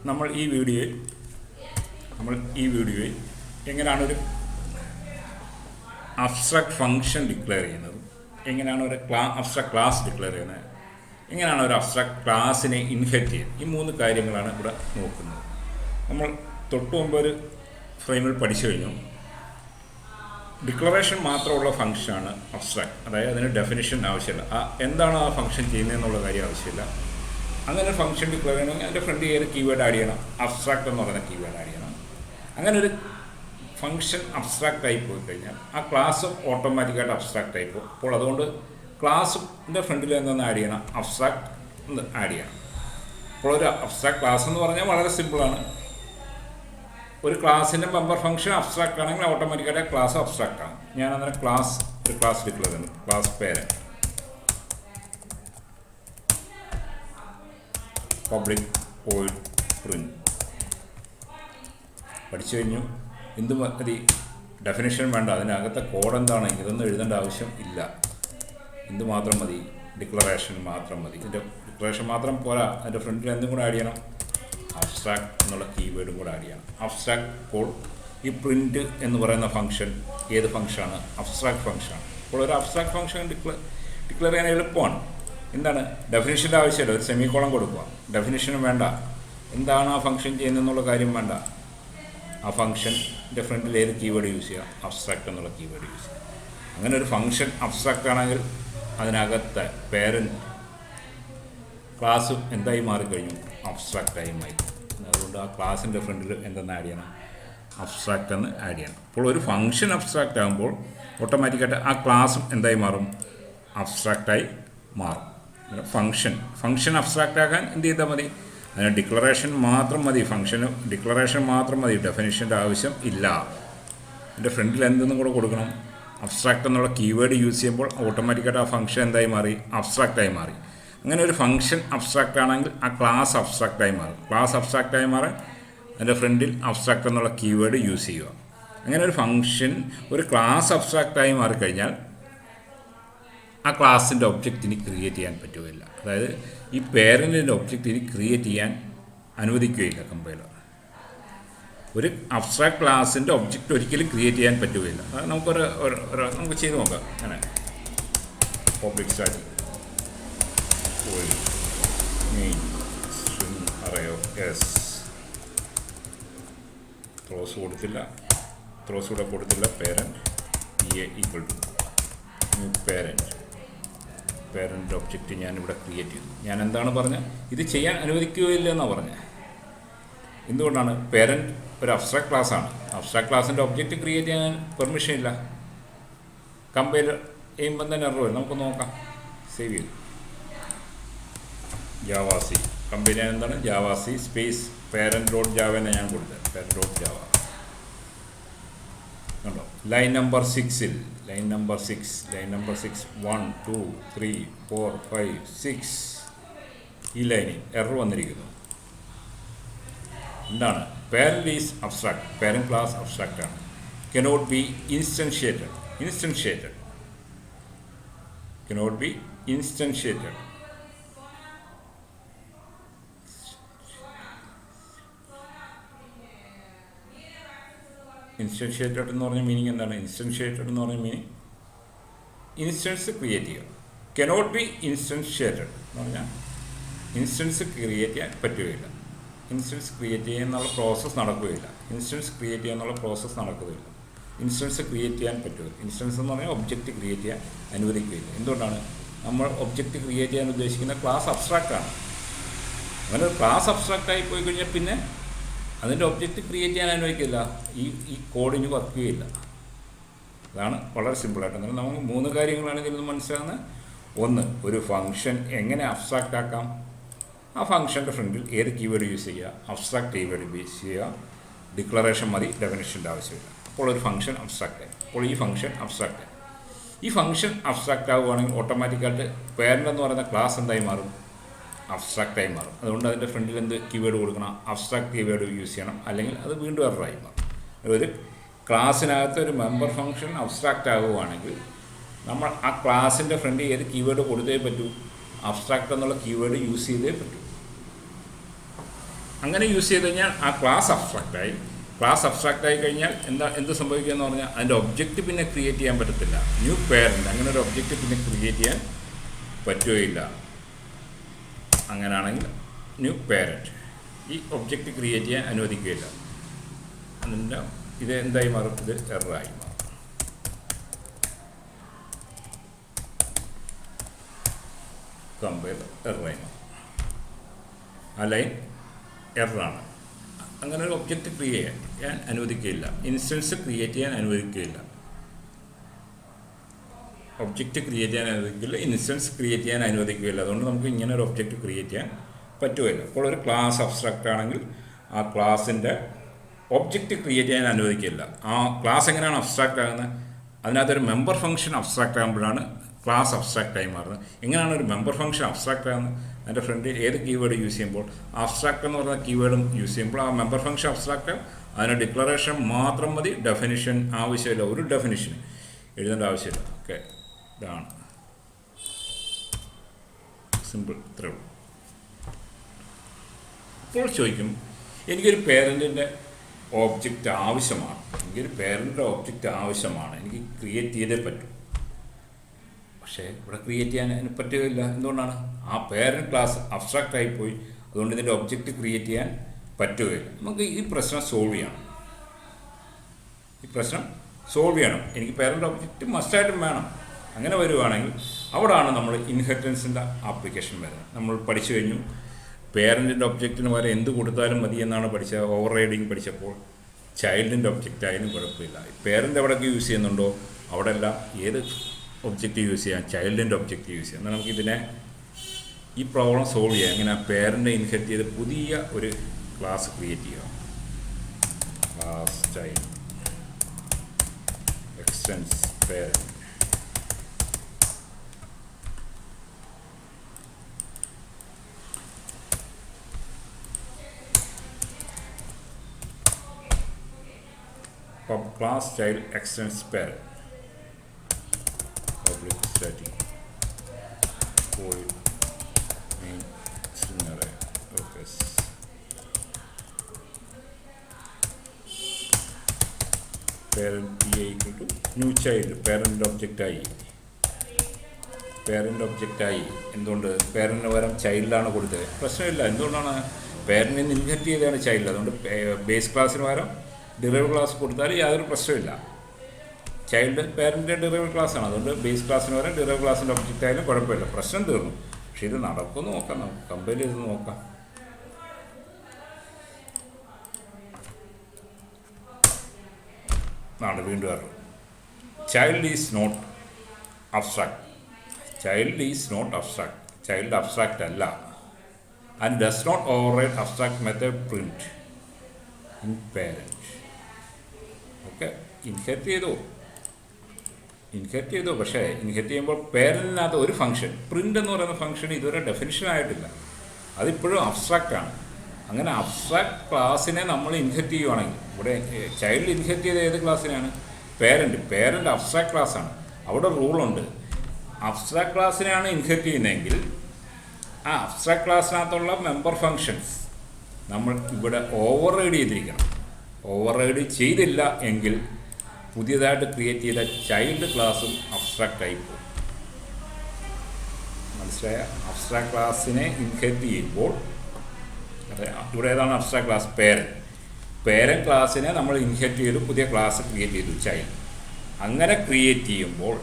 നമ്മൾ ഈ വീഡിയോയിൽ എങ്ങനെയാണ് ഒരു അബ്സ്ട്രാക്ട് ഫംഗ്ഷൻ ഡിക്ലെയർ ചെയ്യുന്നത്, എങ്ങനെയാണ് ഒരു അബ്സ്ട്രാക്ട് ക്ലാസ് ഡിക്ലെയർ ചെയ്യുന്നത്, എങ്ങനെയാണ് ഒരു അബ്സ്ട്രാക്ട് ക്ലാസ്സിനെ ഇൻഹെറിറ്റ് ചെയ്യുന്നത്, ഈ 3 കാര്യങ്ങളാണ് ഇവിടെ നോക്കുന്നത്. നമ്മൾ തൊട്ട് മുമ്പ് ഒരു ഫ്രെയിമിൽ പഠിച്ചു കഴിഞ്ഞു. ഡിക്ലറേഷൻ മാത്രമുള്ള ഫംഗ്ഷനാണ് അബ്സ്ട്രാക്ട്, അതായത് അതിന് ഡെഫിനിഷൻ ആവശ്യമില്ല. എന്താണ് ആ ഫംഗ്ഷൻ ചെയ്യുന്നതെന്നുള്ള കാര്യം ആവശ്യമില്ല. അങ്ങനെ ഒരു ഫംഗ്ഷൻ ഡിക്ലെയർ ചെയ്യണമെങ്കിൽ അതിൻ്റെ ഫ്രണ്ട് ഏത് കീവേഡ് ആഡ് ചെയ്യണം, അബ്സ്ട്രാക്ട് എന്ന് പറയുന്ന കീവേഡ് ആഡ് ചെയ്യണം. അങ്ങനെ ഒരു ഫംഗ്ഷൻ അബ്സ്ട്രാക്റ്റ് ആയി പോയി കഴിഞ്ഞാൽ ആ ക്ലാസ് ഓട്ടോമാറ്റിക്കായിട്ട് അബ്സ്ട്രാക്റ്റ് ആയി പോകും. അപ്പോൾ അതുകൊണ്ട് ക്ലാസ്സിൻ്റെ ഫ്രണ്ടിൽ എന്തെന്ന് ആഡ് ചെയ്യണം, അബ്സ്ട്രാക്ട് എന്ന് ആഡ് ചെയ്യണം. അപ്പോൾ ഒരു അബ്സ്ട്രാക്ട് ക്ലാസ് എന്ന് പറഞ്ഞാൽ വളരെ സിമ്പിളാണ്. ഒരു ക്ലാസ്സിൻ്റെ മെമ്പർ ഫംഗ്ഷൻ അബ്സ്ട്രാക്റ്റ് ആണെങ്കിൽ ഓട്ടോമാറ്റിക്കായിട്ട് ക്ലാസ് അബ്സ്ട്രാക്റ്റ് ആണ്. ഞാൻ അങ്ങനെ ഒരു ക്ലാസ് ഡിക്ലെയർ ചെയ്യുന്നു, ക്ലാസ് പേര് പബ്ലിക് വോയിഡ് പ്രിന്റ്. പഠിച്ചു കഴിഞ്ഞു. എന്ത് മതി, ഡെഫിനേഷൻ വേണ്ട, അതിനകത്തെ കോഡ് എന്താണ് ഇതൊന്നും എഴുതേണ്ട ആവശ്യം ഇല്ല. എന്ത് മാത്രം മതി, ഡിക്ലറേഷൻ മാത്രം മതി. ഇതിൻ്റെ ഡിക്ലറേഷൻ മാത്രം പോരാ, അതിൻ്റെ ഫ്രണ്ടിൽ എന്തും കൂടെ ആഡ് ചെയ്യണം, അബ്സ്ട്രാക്ട് എന്നുള്ള കീവേഡും കൂടെ ആഡ് ചെയ്യണം. അബ്സ്ട്രാക്ട് കോഡ് ഈ പ്രിൻറ്റ് എന്ന് പറയുന്ന ഫംഗ്ഷൻ ഏത് ഫംഗ്ഷനാണ്, അബ്സ്ട്രാക്ട് ഫംഗ്ഷനാണ്. അപ്പോൾ ഒരു അബ്സ്ട്രാക്ട് ഫംഗ്ഷൻ ഡിക്ലെയർ ചെയ്യാൻ എളുപ്പമാണ്. എന്താണ്, ഡെഫിനിഷൻ്റെ ആവശ്യമില്ല, ഒരു സെമിക്കോളം കൊടുക്കുക, ഡെഫിനിഷനും വേണ്ട, എന്താണ് ആ ഫംഗ്ഷൻ ചെയ്യുന്നതെന്നുള്ള കാര്യം വേണ്ട. ആ ഫംഗ്ഷൻ്റെ ഫ്രണ്ടിൽ ഏത് കീവേഡ് യൂസ് ചെയ്യുക, അബ്സ്ട്രാക്ട് എന്നുള്ള കീവേഡ് യൂസ് ചെയ്യുക. അങ്ങനെ ഒരു ഫംഗ്ഷൻ അബ്സ്ട്രാക്ട് ആണെങ്കിൽ അതിനകത്തെ പേരൻറ്റ് ക്ലാസ് എന്തായി മാറിക്കഴിഞ്ഞു, അബ്സ്ട്രാക്റ്റായി മാറി. അതുകൊണ്ട് ആ ക്ലാസിൻ്റെ ഫ്രണ്ടിൽ എന്തെന്ന് ആഡ് ചെയ്യണം, അബ്സ്ട്രാക്റ്റ് എന്ന് ആഡ് ചെയ്യണം. അപ്പോൾ ഒരു ഫംഗ്ഷൻ അബ്സ്ട്രാക്റ്റ് ആകുമ്പോൾ ഓട്ടോമാറ്റിക്കായിട്ട് ആ ക്ലാസ്സും എന്തായി മാറും, അബ്സ്ട്രാക്റ്റായി മാറും. ഫംഗ്ഷൻ അബ്സ്ട്രാക്റ്റ് ആക്കാൻ എന്ത് ചെയ്താൽ മതി, അതിന് ഡിക്ലറേഷൻ മാത്രം മതി, ഫംഗ്ഷന് ഡിക്ലറേഷൻ മാത്രം മതി, ഡെഫിനിഷൻ്റെ ആവശ്യം ഇല്ല. അതിൻ്റെ ഫ്രണ്ടിൽ എന്തെന്നും കൂടെ കൊടുക്കണം, അബ്സ്ട്രാക്റ്റ് എന്നുള്ള കീവേഡ് യൂസ് ചെയ്യുമ്പോൾ ഓട്ടോമാറ്റിക്കായിട്ട് ആ ഫംഗ്ഷൻ എന്തായി മാറി, അബ്സ്ട്രാക്റ്റായി മാറി. അങ്ങനെ ഒരു ഫംഗ്ഷൻ അബ്സ്ട്രാക്റ്റ് ആണെങ്കിൽ ആ ക്ലാസ് അബ്സ്ട്രാക്റ്റായി മാറും. ക്ലാസ് അബ്സ്ട്രാക്റ്റായി മാറാൻ അതിൻ്റെ ഫ്രണ്ടിൽ അബ്സ്ട്രാക്റ്റ് എന്നുള്ള കീവേഡ് യൂസ് ചെയ്യുക. അങ്ങനെ ഒരു ഫംഗ്ഷൻ ഒരു ക്ലാസ് അബ്സ്ട്രാക്റ്റായി മാറിക്കഴിഞ്ഞാൽ ആ ക്ലാസിൻ്റെ ഒബ്ജക്റ്റിന് ക്രിയേറ്റ് ചെയ്യാൻ പറ്റുകയില്ല. അതായത് ഈ പേരൻറ്റിൻ്റെ ഒബ്ജക്റ്റിന് ക്രിയേറ്റ് ചെയ്യാൻ അനുവദിക്കുകയില്ല കമ്പൈലർ. ഒരു അബ്സ്ട്രാക്ട് ക്ലാസിൻ്റെ ഒബ്ജക്റ്റ് ഒരിക്കലും ക്രിയേറ്റ് ചെയ്യാൻ പറ്റുകയില്ല. അത് നമുക്ക് ചെയ്ത് നോക്കാം. അങ്ങനെ പബ്ലിക് സ്റ്റാറ്റിക് മെയിൻ സ്ട്രിംഗ് അറയോ എസ്, ത്രോസ് കൂടെ കൊടുത്തില്ല, parent a equal to new parent object ഞാനിവിടെ ക്രിയേറ്റ് ചെയ്തു. ഞാൻ എന്താണ് പറഞ്ഞത്, ഇത് ചെയ്യാൻ അനുവദിക്കുകയില്ല എന്നാണ് പറഞ്ഞത്. എന്തുകൊണ്ടാണ്, പേരൻറ്റ് ഒരു അബ്സ്ട്രാക്ട് ക്ലാസ്സാണ്. അബ്സ്ട്രാക്ട് ക്ലാസ്സിൻ്റെ ഒബ്ജക്റ്റ് ക്രിയേറ്റ് ചെയ്യാൻ പെർമിഷൻ ഇല്ല. കമ്പൈലർ ചെയ്യുമ്പം തന്നെ എറർ വരും. നമുക്ക് നോക്കാം. സേവ് ചെയ്തു. ജാവാസി കമ്പൈൽ ചെയ്യാൻ എന്താണ്, ജാവാസി സ്പേസ് പേരൻറ്റ് ഡോട്ട് ജാവ എന്ന് ഞാൻ കൊടുത്തത്, പേരൻറ്റ് ഡോട്ട് ജാവ കണ്ടോ. ലൈൻ നമ്പർ 6 1 2 3 4 5 6 ഈ ലൈനിൽ എറർ വന്നിരിക്കുന്നു. എന്താണ്, parent is abstract, parent class abstract ആണ്. കനോട്ട് ബി ഇൻസ്റ്റൻഷ്യേറ്റഡ് ഇൻസ്റ്റൻഷ്യേറ്റഡ് എന്ന് പറഞ്ഞ മീനിങ് എന്താണ്, ഇൻസ്റ്റൻഷ്യേറ്റഡ് എന്ന് പറഞ്ഞ മീനിങ് ഇൻസ്റ്റൻസ് ക്രിയേറ്റ് ചെയ്യുക. കനോട്ട് ബി ഇൻസ്റ്റൻഷ്യേറ്റഡ് എന്ന് പറഞ്ഞാൽ ഇൻസ്റ്റൻസ് ക്രിയേറ്റ് ചെയ്യാൻ പറ്റുകയില്ല. ഇൻസ്റ്റൻസ് ക്രിയേറ്റ് ചെയ്യാനുള്ള പ്രോസസ്സ് നടക്കുകയില്ല. ഇൻസ്റ്റൻസ് ക്രിയേറ്റ് ചെയ്യാൻ പറ്റുകയില്ല. ഇൻസ്റ്റൻസ് എന്ന് പറഞ്ഞാൽ ഒബ്ജക്റ്റ് ക്രിയേറ്റ് ചെയ്യാൻ അനുവദിക്കുകയില്ല. എന്തുകൊണ്ടാണ്, നമ്മൾ ഒബ്ജക്റ്റ് ക്രിയേറ്റ് ചെയ്യാൻ ഉദ്ദേശിക്കുന്ന ക്ലാസ് അബ്സ്ട്രാക്റ്റ് ആണ്. അങ്ങനെ ഒരു ക്ലാസ് അബ്സ്ട്രാക്റ്റ് ആയി പോയി കഴിഞ്ഞാൽ പിന്നെ അതിൻ്റെ ഒബ്ജക്റ്റ് ക്രിയേറ്റ് ചെയ്യാൻ അനുവദിക്കില്ല. ഈ കോഡിന് വർക്ക് ചെയ്യില്ല. അതാണ് വളരെ സിമ്പിളായിട്ട്. എന്നാൽ നമുക്ക് 3 കാര്യങ്ങളാണ് ഇതിൽ നിന്ന് മനസ്സിലാകുന്നത്. ഒന്ന്, ഒരു ഫംഗ്ഷൻ എങ്ങനെ അബ്സ്ട്രാക്റ്റ് ആക്കാം. ആ ഫംഗ്ഷൻ്റെ ഫ്രണ്ടിൽ ഏത് കീവേഡ് യൂസ് ചെയ്യുക, അബ്സ്ട്രാക്റ്റ് കീവേഡ് യൂസ് ചെയ്യുക. ഡിക്ലറേഷൻ മതി, ഡെഫിനിഷൻ്റെ ആവശ്യമില്ല. അപ്പോൾ ഒരു ഫംഗ്ഷൻ അബ്സ്ട്രാക്റ്റ് ആയി. അപ്പോൾ ഈ ഫംഗ്ഷൻ അബ്സ്ട്രാക്റ്റ് ആവുകയാണെങ്കിൽ ഓട്ടോമാറ്റിക്കായിട്ട് പേരൻ്റ് എന്ന് പറയുന്ന ക്ലാസ് എന്തായി മാറും, അബ്സ്ട്രാക്റ്റായി മാറും. അതുകൊണ്ട് അതിൻ്റെ ഫ്രണ്ടിൽ എന്ത് കീവേഡ് കൊടുക്കണം, അബ്സ്ട്രാക്റ്റ് കീവേഡ് യൂസ് ചെയ്യണം, അല്ലെങ്കിൽ അത് വീണ്ടും എററായി മാറും. ഒരു ക്ലാസ്സിനകത്ത് ഒരു മെമ്പർ ഫംഗ്ഷൻ അബ്സ്ട്രാക്റ്റ് ആവുകയാണെങ്കിൽ നമ്മൾ ആ ക്ലാസ്സിൻ്റെ ഫ്രണ്ടിൽ ഏത് കീവേഡ് കൊടുത്തേ പറ്റൂ, അബ്സ്ട്രാക്റ്റ് എന്നുള്ള കീവേഡ് യൂസ് ചെയ്തേ പറ്റൂ. അങ്ങനെ യൂസ് ചെയ്ത് കഴിഞ്ഞാൽ ആ ക്ലാസ് അബ്സ്ട്രാക്റ്റായി. ക്ലാസ് അബ്സ്ട്രാക്റ്റായി കഴിഞ്ഞാൽ എന്ത് സംഭവിക്കുക എന്ന് പറഞ്ഞാൽ അതിൻ്റെ ഒബ്ജക്റ്റ് പിന്നെ ക്രിയേറ്റ് ചെയ്യാൻ പറ്റത്തില്ല. ന്യൂ പേരൻ്റ് അങ്ങനെ ഒരു ഒബ്ജക്റ്റ് പിന്നെ ക്രിയേറ്റ് ചെയ്യാൻ പറ്റുകയില്ല. അങ്ങനെയാണെങ്കിൽ ന്യൂ പേരൻ്റ് ഈ ഒബ്ജക്റ്റ് ക്രിയേറ്റ് ചെയ്യാൻ അനുവദിക്കുകയില്ല. അതിൻ്റെ ഇത് എന്തായി മാറും? ഇത് എററായി മാറും. കമ്പയർ എററായി മാറും. ആ ലൈൻ എററാണ്. അങ്ങനെ ഒരു ഒബ്ജക്റ്റ് ക്രിയേറ്റ് ചെയ്യാൻ അനുവദിക്കുകയില്ല. ഇൻസ്റ്റൻസ് ക്രിയേറ്റ് ചെയ്യാൻ അനുവദിക്കുകയില്ല. ഒബ്ജക്റ്റ് ക്രിയേറ്റ് ചെയ്യാൻ അനുവദിക്കില്ല, ഇൻസ്റ്റൻസ് ക്രിയേറ്റ് ചെയ്യാൻ അനുവദിക്കുകയില്ല. അതുകൊണ്ട് നമുക്ക് ഇങ്ങനെ ഒരു ഒബ്ജക്റ്റ് ക്രിയേറ്റ് ചെയ്യാൻ പറ്റുകയില്ല. അപ്പോൾ ഒരു ക്ലാസ് അബ്സ്ട്രാക്റ്റ് ആണെങ്കിൽ ആ ക്ലാസിൻ്റെ ഒബ്ജക്റ്റ് ക്രിയേറ്റ് ചെയ്യാൻ അനുവദിക്കില്ല. ആ ക്ലാസ് എങ്ങനെയാണ് അബ്സ്ട്രാക്റ്റ് ആകുന്നത്? അതിനകത്തൊരു മെമ്പർ ഫംഗ്ഷൻ അബ്സ്ട്രാക്റ്റ് ആകുമ്പോഴാണ് ക്ലാസ് അബ്സ്ട്രാക്റ്റായി മാറുന്നത്. എങ്ങനെയാണ് ഒരു മെമ്പർ ഫംഗ്ഷൻ അബ്സ്ട്രാക്റ്റ് ആകുന്നത്? അതിൻ്റെ ഫ്രണ്ടിൽ ഏത് കീവേഡ് യൂസ് ചെയ്യുമ്പോൾ, അബ്സ്ട്രാക്റ്റ് എന്ന് പറയുന്ന കീവേഡും യൂസ് ചെയ്യുമ്പോൾ ആ മെമ്പർ ഫംഗ്ഷൻ അബ്സ്ട്രാക്റ്റ് അതിന് ഡിക്ലറേഷൻ മാത്രം മതി, ഡെഫിനിഷൻ ആവശ്യമില്ല. ഒരു ഡെഫിനിഷൻ എഴുതേണ്ട ആവശ്യമില്ല. ഓക്കെ, ഇതാണ് സിമ്പിൾ, ഇത്രേ ഉള്ളൂ. ഇപ്പോൾ ചോദിക്കും, എനിക്കൊരു പേരൻറ്റിൻ്റെ ഓബ്ജക്റ്റ് ആവശ്യമാണ്, എനിക്ക് ക്രിയേറ്റ് ചെയ്തേ പറ്റും. പക്ഷേ ഇവിടെ ക്രിയേറ്റ് ചെയ്യാൻ അതിന് പറ്റുകയില്ല. എന്തുകൊണ്ടാണ്? ആ പേരൻറ്റ് ക്ലാസ് അബ്സ്ട്രാക്റ്റ് ആയിപ്പോയി. അതുകൊണ്ട് ഇതിൻ്റെ ഒബ്ജക്റ്റ് ക്രിയേറ്റ് ചെയ്യാൻ പറ്റുകയില്ല. നമുക്ക് ഈ പ്രശ്നം സോൾവ് ചെയ്യണം. എനിക്ക് പേരൻറ്റ് ഒബ്ജക്റ്റ് മസ്റ്റായിട്ടും വേണം. അങ്ങനെ വരുവാണെങ്കിൽ അവിടെയാണ് നമ്മൾ ഇൻഹെറിറ്റൻസിൻ്റെ ആപ്ലിക്കേഷൻ വരുന്നത്. നമ്മൾ പഠിച്ചു കഴിഞ്ഞു പേരൻറ്റിൻ്റെ ഒബ്ജക്റ്റിന് വരെ എന്ത് കൊടുത്താലും മതി എന്നാണ് പഠിച്ചത്. ഓവർ റൈഡിങ് പഠിച്ചപ്പോൾ ചൈൽഡിൻ്റെ ഒബ്ജക്റ്റ് ആയാലും കുഴപ്പമില്ല. പേരൻ്റ് എവിടെയൊക്കെ യൂസ് ചെയ്യുന്നുണ്ടോ അവിടെല്ലാം ഏത് ഒബ്ജക്റ്റ് യൂസ് ചെയ്യാം? ചൈൽഡിൻ്റെ ഒബ്ജക്റ്റ് യൂസ് ചെയ്യാം. എന്നാൽ നമുക്കിതിനെ ഈ പ്രോബ്ലം സോൾവ് ചെയ്യാം. എങ്ങനെ പേരൻ്റ് ഇൻഹെറിറ്റ് ചെയ്ത് പുതിയ ഒരു ക്ലാസ് ക്രിയേറ്റ് ചെയ്യുക. Class child extends parent. class child extends parent public static void main string array. Okay, parent pa equal to new child parent object ആയി. എന്തുകൊണ്ട്? പേരൻറ്റിന് പകരം ചൈൽഡാണ് കൊടുത്തത്. പ്രശ്നമില്ല. എന്തുകൊണ്ടാണ്? പേരൻറ്റിന് ഇൻഹെറിറ്റ് ചെയ്തതാണ് ചൈൽഡ്. അതുകൊണ്ട് ബേസ് ക്ലാസ്സിന് പകരം ഡിറൈവ് ക്ലാസ് കൊടുത്താൽ യാതൊരു പ്രശ്നമില്ല. ചൈൽഡ് പേരൻ്റെ ഡിറൈവ് ക്ലാസ്സാണ്. അതുകൊണ്ട് ബേസ് ക്ലാസ്സിന് പകരം ഡിറൈവ് ക്ലാസ്സിൻ്റെ ഒബ്ജക്റ്റ് ആയാലും കുഴപ്പമില്ല, പ്രശ്നം തീർന്നു. പക്ഷേ ഇത് നടക്കുമെന്ന് നോക്കാം, നമുക്ക് കമ്പയർ ചെയ്ത് നോക്കാം. വീണ്ടും പറഞ്ഞു, child is not abstract. Child abstract അല്ല. And does not override abstract method print in parent. Okay, inherit ചെയ്തു. പക്ഷേ ഇൻഹെറിറ്റ് ചെയ്യുമ്പോൾ പേരൻറ്റിനകത്ത് ഒരു ഫംഗ്ഷൻ പ്രിൻ്റ് എന്ന് പറയുന്ന ഫംഗ്ഷൻ ഇതുവരെ ഡെഫിനിഷൻ ആയിട്ടില്ല. അതിപ്പോഴും അബ്സ്ട്രാക്റ്റാണ്. അങ്ങനെ അബ്സ്ട്രാക്ട് ക്ലാസ്സിനെ നമ്മൾ ഇൻഹെറിറ്റ് ചെയ്യുവാണെങ്കിൽ, ഇവിടെ ചൈൽഡ് ഇൻഹെറിറ്റ് ചെയ്ത ഏത് ക്ലാസ്സിനാണ്? പേരൻറ്റ് അബ്സ്ട്രാക്ട് ക്ലാസ്സാണ്. അവിടെ റൂളുണ്ട്. അബ്സ്ട്രാക്ട് ക്ലാസ്സിനെയാണ് ഇൻഹെറിറ്റ് ചെയ്യുന്നതെങ്കിൽ ആ അബ്സ്ട്രാക്ട് ക്ലാസ്സിനകത്തുള്ള മെമ്പർ ഫങ്ഷൻസ് നമ്മൾ ഇവിടെ ഓവർ റൈഡ് ചെയ്തിരിക്കണം. ഓവർ റൈഡ് ചെയ്തില്ല എങ്കിൽ പുതിയതായിട്ട് ക്രിയേറ്റ് ചെയ്ത ചൈൽഡ് ക്ലാസ്സും അബ്സ്ട്രാക്റ്റ് ആയി പോകും. മനസ്സിലായ? അബ്സ്ട്രാക്ട് ക്ലാസ്സിനെ ഇൻഹെറിറ്റ് ചെയ്യുമ്പോൾ ഇവിടെ ഏതാണ് അബ്സ്ട്രാക്ട് ക്ലാസ്? പേരൻറ്റ് ക്ലാസ്സിനെ നമ്മൾ ഇൻഹെറിറ്റ് ചെയ്ത് പുതിയ ക്ലാസ് ക്രിയേറ്റ് ചെയ്തു ചൈൽഡ്. അങ്ങനെ ക്രിയേറ്റ് ചെയ്യുമ്പോൾ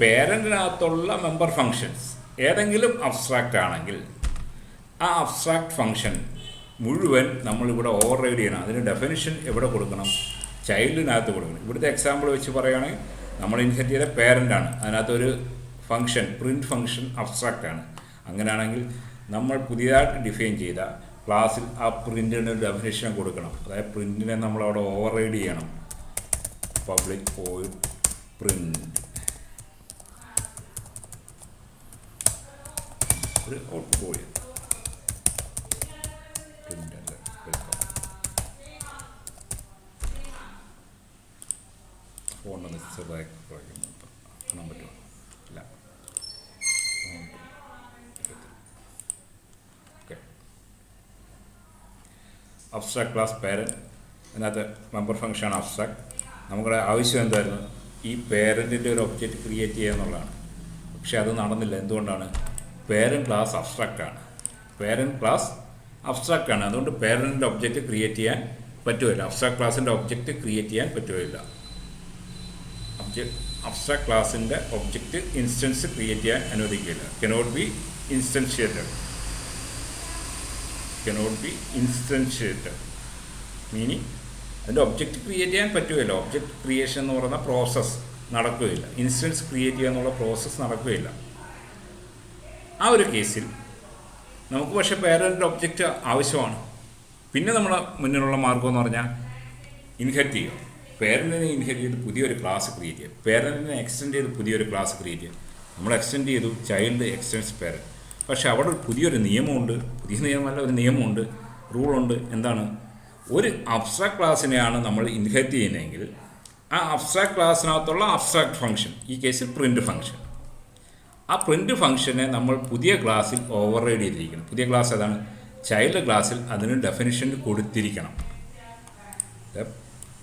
പേരൻറ്റിനകത്തുള്ള മെമ്പർ ഫങ്ഷൻസ് ഏതെങ്കിലും അബ്സ്ട്രാക്റ്റ് ആണെങ്കിൽ ആ അബ്സ്ട്രാക്ട് ഫങ്ഷൻ മുഴുവൻ നമ്മളിവിടെ ഓവർ റൈഡ് ചെയ്യണം. അതിന് ഡെഫിനിഷൻ എവിടെ കൊടുക്കണം? ചൈൽഡിനകത്ത് കൊടുക്കണം. ഇവിടുത്തെ എക്സാമ്പിൾ വെച്ച് പറയുകയാണെങ്കിൽ നമ്മൾ ഇൻഹെറിറ്റ് ചെയ്ത പേരൻ്റാണ്. അതിനകത്തൊരു ഫങ്ഷൻ പ്രിൻറ്റ് ഫങ്ഷൻ അബ്സ്ട്രാക്റ്റ് ആണ്. അങ്ങനെയാണെങ്കിൽ നമ്മൾ പുതിയതായിട്ട് ഡിഫൈൻ ചെയ്ത ക്ലാസ്സിൽ ആ പ്രിൻറ്റിന് ഡെഫിനിഷൻ കൊടുക്കണം. അതായത് പ്രിൻറ്റിനെ നമ്മളവിടെ ഓവർ റൈഡ് ചെയ്യണം. പബ്ലിക് വോയിഡ് പ്രിൻറ്റ് ഒരു ഔട്ട്പുട്ട് വോയിഡ് പ്രിൻ്റ് അല്ല ഫോണിൽ ചെറുതായി കാണാൻ പറ്റുമോ? ഇല്ല. ഓക്കെ, അബ്സ്ട്രാക്ട് ക്ലാസ് പേരൻറ്റ്, അതിനകത്ത് മെമ്പർ ഫംഗ്ഷനാണ് അബ്സ്ട്രാക്ട്. നമ്മുടെ ആവശ്യം എന്തായിരുന്നു? ഈ പേരൻറ്റിൻ്റെ ഒരു ഒബ്ജക്റ്റ് ക്രിയേറ്റ് ചെയ്യുക എന്നുള്ളതാണ്. പക്ഷേ അത് നടന്നില്ല. എന്തുകൊണ്ടാണ്? പേരൻറ്റ് ക്ലാസ് അബ്സ്ട്രാക്റ്റാണ്. പേരൻറ്റ് ക്ലാസ് അബ്സ്ട്രാക്റ്റാണ്. അതുകൊണ്ട് പേരൻറ്റിൻ്റെ ഒബ്ജക്റ്റ് ക്രിയേറ്റ് ചെയ്യാൻ പറ്റുമില്ല. അബ്സ്ട്രാക്ട് ക്ലാസിൻ്റെ ഒബ്ജക്റ്റ് ക്രിയേറ്റ് ചെയ്യാൻ പറ്റുമില്ല. അബ്സ്ട്രാക്ട് ക്ലാസിൻ്റെ ഒബ്ജക്റ്റ് ഇൻസ്റ്റൻസ് ക്രിയേറ്റ് ചെയ്യാൻ അനുവദിക്കില്ല. Cannot be instantiated. മീനിങ് അതിൻ്റെ ഒബ്ജക്റ്റ് ക്രിയേറ്റ് ചെയ്യാൻ പറ്റുകയില്ല. ഒബ്ജക്റ്റ് ക്രിയേഷൻ എന്ന് പറയുന്ന പ്രോസസ്സ് നടക്കുകയില്ല. ഇൻസ്റ്റൻസ് ക്രിയേറ്റ് ചെയ്യുക എന്നുള്ള പ്രോസസ്സ് നടക്കുകയില്ല. ആ ഒരു കേസിൽ നമുക്ക് പക്ഷേ പേരൻ്റ് ഒബ്ജക്റ്റ് ആവശ്യമാണ്. പിന്നെ നമ്മുടെ മുന്നിലുള്ള മാർഗം എന്ന് പറഞ്ഞാൽ ഇൻഹെറിറ്റ് ചെയ്യുക. പേരൻറ്റിനെ ഇൻഹെറിറ്റ് ചെയ്ത് പുതിയൊരു ക്ലാസ് ക്രിയേറ്റ് ചെയ്യുക. പേരൻറ്റിനെ എക്സ്റ്റെൻഡ് ചെയ്ത് പുതിയൊരു ക്ലാസ് ക്രിയേറ്റ് ചെയ്യുക. നമ്മൾ എക്സ്റ്റെൻഡ് ചെയ്തു ചൈൽഡ് എക്സ്റ്റെൻസ് പേരൻറ്റ്. പക്ഷേ അവിടെ പുതിയൊരു നിയമമുണ്ട്. പുതിയ നിയമമല്ല, ഒരു നിയമമുണ്ട്, റൂളുണ്ട്. എന്താണ്? ഒരു അബ്സ്ട്രാക്ട് ക്ലാസ്സിനെയാണ് നമ്മൾ ഇൻഹെറിറ്റ് ചെയ്യുന്നതെങ്കിൽ ആ അബ്സ്ട്രാക്ട് ക്ലാസ്സിനകത്തുള്ള അബ്സ്ട്രാക്ട് ഫംഗ്ഷൻ, ഈ കേസിൽ പ്രിൻ്റ് ഫംഗ്ഷൻ, ആ പ്രിൻ്റ് ഫംഗ്ഷനെ നമ്മൾ പുതിയ ക്ലാസ്സിൽ ഓവർറൈഡ് ചെയ്തിരിക്കണം. പുതിയ ക്ലാസ് ഏതാണ്? ചൈൽഡ് ക്ലാസ്സിൽ അതിന് ഡെഫിനിഷൻ കൊടുത്തിരിക്കണം.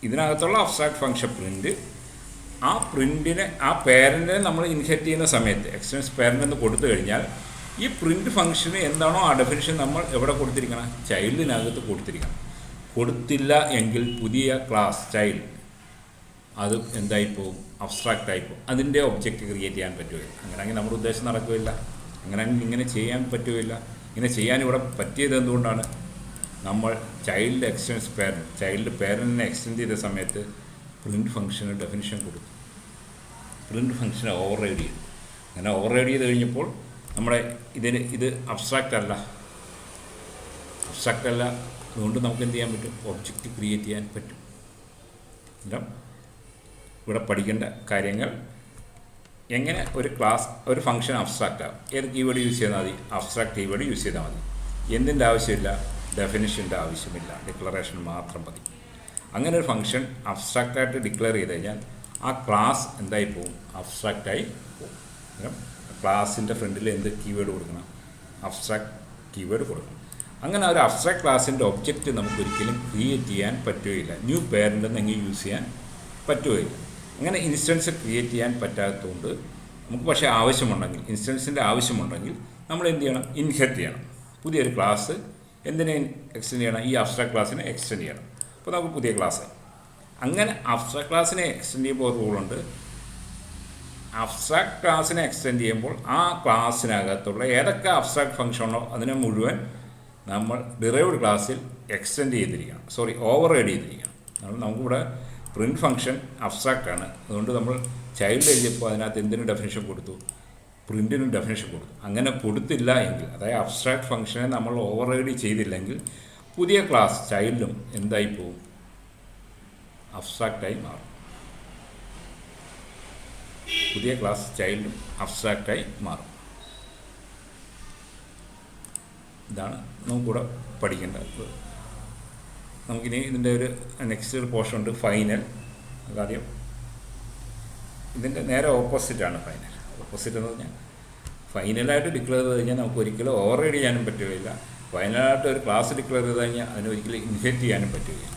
ഇതിനകത്തുള്ള അബ്സ്ട്രാക്ട് ഫംഗ്ഷൻ പ്രിൻ്റ്, ആ പ്രിൻറ്റിനെ, ആ പേരൻറ്റിനെ നമ്മൾ ഇൻഹെറിറ്റ് ചെയ്യുന്ന സമയത്ത് എക്സ്റ്റൻസ് പേരൻ്റ് എന്ന് കൊടുത്തു കഴിഞ്ഞാൽ ഈ പ്രിൻ്റ് ഫംഗ്ഷന് എന്താണോ ആ ഡെഫിനിഷൻ നമ്മൾ എവിടെ കൊടുത്തിരിക്കണം? ചൈൽഡിനകത്ത് കൊടുത്തിരിക്കണം. കൊടുത്തില്ല എങ്കിൽ പുതിയ ക്ലാസ് ചൈൽഡ് അത് എന്തായിപ്പോവും? അബ്സ്ട്രാക്റ്റ് ആയിപ്പോവും. അതിൻ്റെ ഒബ്ജക്റ്റ് ക്രിയേറ്റ് ചെയ്യാൻ പറ്റുകയില്ല. അങ്ങനെയാണെങ്കിൽ നമ്മുടെ ഉദ്ദേശം നടക്കുകയില്ല. അങ്ങനെയാണെങ്കിൽ ഇങ്ങനെ ചെയ്യാൻ പറ്റുകയില്ല. ഇങ്ങനെ ചെയ്യാൻ ഇവിടെ പറ്റിയത് എന്തുകൊണ്ടാണ്? നമ്മൾ ചൈൽഡ് എക്സ്റ്റൻസ് പേരൻറ്റ്, ചൈൽഡ് പേരൻറ്റിനെ എക്സ്റ്റെൻഡ് ചെയ്ത സമയത്ത് പ്രിൻ്റ് ഫംഗ്ഷന് ഡെഫിനിഷൻ കൊടുത്തു. പ്രിൻ്റ് ഫംഗ്ഷനെ ഓവർറൈഡ് ചെയ്തു. അങ്ങനെ ഓവർറൈഡ് ചെയ്ത് കഴിഞ്ഞപ്പോൾ നമ്മുടെ ഇത് അബ്സ്ട്രാക്റ്റ് അല്ല. അതുകൊണ്ട് നമുക്ക് എന്ത് ചെയ്യാൻ പറ്റും? ഒബ്ജക്റ്റ് ക്രിയേറ്റ് ചെയ്യാൻ പറ്റും. ഇവിടെ പഠിക്കേണ്ട കാര്യങ്ങൾ, എങ്ങനെ ഒരു ക്ലാസ്, ഒരു ഫംഗ്ഷൻ അബ്സ്ട്രാക്റ്റ് ആകും. ഏത് കീവേഡ് യൂസ് ചെയ്താൽ മതി? അബ്സ്ട്രാക്റ്റ് കീവേഡ് യൂസ് ചെയ്താൽ മതി. എന്തിൻ്റെ ആവശ്യമില്ല? ഡെഫിനിഷൻ്റെ ആവശ്യമില്ല. ഡിക്ലറേഷൻ മാത്രം മതി. അങ്ങനെ ഒരു ഫംഗ്ഷൻ അബ്സ്ട്രാക്റ്റായിട്ട് ഡിക്ലെയർ ചെയ്ത് കഴിഞ്ഞാൽ ആ ക്ലാസ് എന്തായി പോവും? അബ്സ്ട്രാക്റ്റായി പോവും. ക്ലാസിൻ്റെ ഫ്രണ്ടിൽ എന്ത് കീവേഡ് കൊടുക്കണം? അബ്സ്ട്രാക്റ്റ് കീവേഡ് കൊടുക്കണം. അങ്ങനെ ഒരു അബ്സ്ട്രാക്ട് ക്ലാസിൻ്റെ ഒബ്ജക്റ്റ് നമുക്കൊരിക്കലും ക്രിയേറ്റ് ചെയ്യാൻ പറ്റുകയില്ല. ന്യൂ പേരൻ്റ് എന്നെങ്കിൽ യൂസ് ചെയ്യാൻ പറ്റുകയില്ല. അങ്ങനെ ഇൻസ്റ്റൻസ് ക്രിയേറ്റ് ചെയ്യാൻ പറ്റാത്തതുകൊണ്ട് നമുക്ക് പക്ഷേ ആവശ്യമുണ്ടെങ്കിൽ, ഇൻസ്റ്റൻസിൻ്റെ ആവശ്യമുണ്ടെങ്കിൽ നമ്മൾ എന്ത് ചെയ്യണം? ഇൻഹെറിറ്റ് ചെയ്യണം. പുതിയൊരു ക്ലാസ് എന്തിനെ എക്സ്റ്റെൻഡ് ചെയ്യണം? ഈ അബ്സ്ട്രാക്ട് ക്ലാസ്സിനെ എക്സ്റ്റെൻഡ് ചെയ്യണം. അപ്പോൾ നമുക്ക് പുതിയ ക്ലാസ്. അങ്ങനെ അബ്സ്ട്രാക്ട് ക്ലാസ്സിനെ എക്സ്റ്റെൻഡ് ചെയ്യുമ്പോൾ ഒരു റൂളുണ്ട്. അബ്സ്ട്രാക്ട് ക്ലാസ്സിനെ എക്സ്റ്റെൻഡ് ചെയ്യുമ്പോൾ ആ ക്ലാസ്സിനകത്തുള്ള ഏതൊക്കെ അബ്സ്ട്രാക്ട് ഫംഗ്ഷനോ അതിനെ മുഴുവൻ നമ്മൾ ഡിറൈവ്ഡ് ക്ലാസ്സിൽ എക്സ്റ്റെൻഡ് ചെയ്തിരിക്കണം. ഓവർറൈഡ് ചെയ്തിരിക്കണം. നമുക്കിവിടെ പ്രിൻ്റ് ഫംഗ്ഷൻ അബ്സ്ട്രാക്റ്റ് ആണ്. അതുകൊണ്ട് നമ്മൾ ചൈൽഡ് എഴുതിയപ്പോൾ അതിനകത്ത് എന്തിനും ഡെഫിനിഷൻ കൊടുത്തു? പ്രിൻറ്റിനും ഡെഫിനിഷൻ കൊടുത്തു. അങ്ങനെ കൊടുത്തില്ല എങ്കിൽ, അതായത് അബ്സ്ട്രാക്ട് ഫംഗ്ഷനെ നമ്മൾ ഓവർറൈഡ് ചെയ്തില്ലെങ്കിൽ പുതിയ ക്ലാസ് ചൈൽഡും എന്തായി പോവും? അബ്സ്ട്രാക്റ്റായി മാറും. പുതിയ ക്ലാസ് ചൈൽഡും അബ്സ്ട്രാക്റ്റായി മാറും. ഇതാണ് നമുക്കിവിടെ പഠിക്കേണ്ടത്. നമുക്കിനി ഇതിൻ്റെ ഒരു നെക്സ്റ്റ് ഒരു പോർഷൻ ഉണ്ട്, ഫൈനൽ. ആദ്യം ഇതിൻ്റെ നേരെ ഓപ്പോസിറ്റാണ് ഫൈനൽ. ഓപ്പോസിറ്റ് എന്ന് പറഞ്ഞാൽ ഫൈനലായിട്ട് ഡിക്ലെയർ ചെയ്ത് കഴിഞ്ഞാൽ നമുക്ക് ഒരിക്കലും ഓവർറൈഡ് ചെയ്യാനും പറ്റുകയില്ല. ഫൈനലായിട്ട് ഒരു ക്ലാസ് ഡിക്ലെയർ ചെയ്ത് കഴിഞ്ഞാൽ അതിനൊരിക്കലും ഇൻഹെറിറ്റ് ചെയ്യാനും പറ്റുകയില്ല.